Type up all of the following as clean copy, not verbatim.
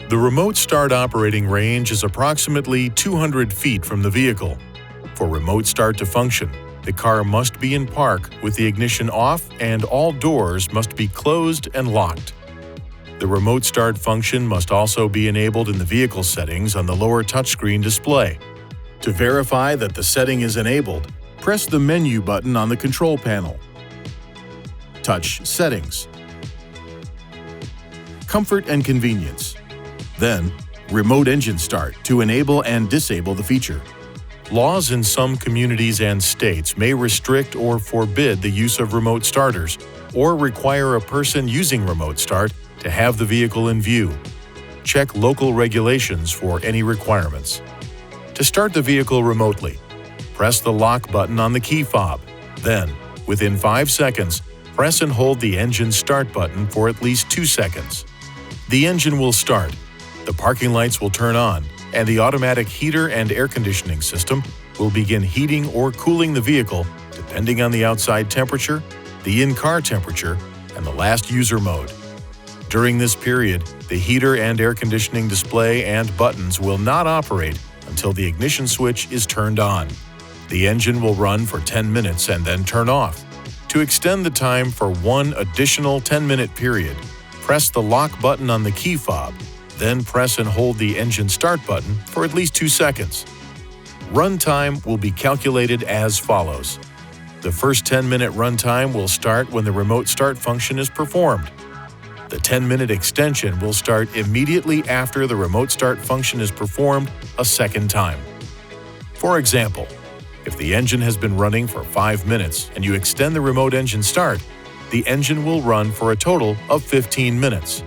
The remote start operating range is approximately 200 feet from the vehicle. For remote start to function, the car must be in park with the ignition off and all doors must be closed and locked. The remote start function must also be enabled in the vehicle settings on the lower touchscreen display. To verify that the setting is enabled, press the menu button on the control panel. Touch Settings. Comfort and Convenience. Then, Remote Engine Start to enable and disable the feature. Laws in some communities and states may restrict or forbid the use of remote starters or require a person using remote start to have the vehicle in view. Check local regulations for any requirements. To start the vehicle remotely, press the lock button on the key fob. Then, within 5 seconds, press and hold the engine start button for at least 2 seconds. The engine will start, the parking lights will turn on, and the automatic heater and air conditioning system will begin heating or cooling the vehicle depending on the outside temperature, the in-car temperature, and the last user mode. During this period, the heater and air conditioning display and buttons will not operate until the ignition switch is turned on. The engine will run for 10 minutes and then turn off. To extend the time for one additional 10-minute period, press the lock button on the key fob, then press and hold the engine start button for at least 2 seconds. Run time will be calculated as follows. The first 10-minute run time will start when the remote start function is performed. The 10-minute extension will start immediately after the remote start function is performed a second time. For example, if the engine has been running for 5 minutes and you extend the remote engine start, the engine will run for a total of 15 minutes.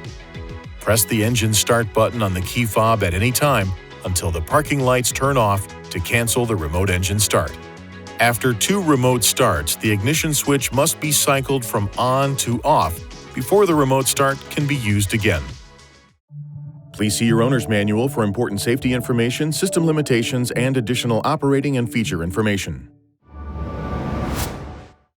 Press the engine start button on the key fob at any time until the parking lights turn off to cancel the remote engine start. After 2 remote starts, the ignition switch must be cycled from on to off before the remote start can be used again. Please see your owner's manual for important safety information, system limitations, and additional operating and feature information.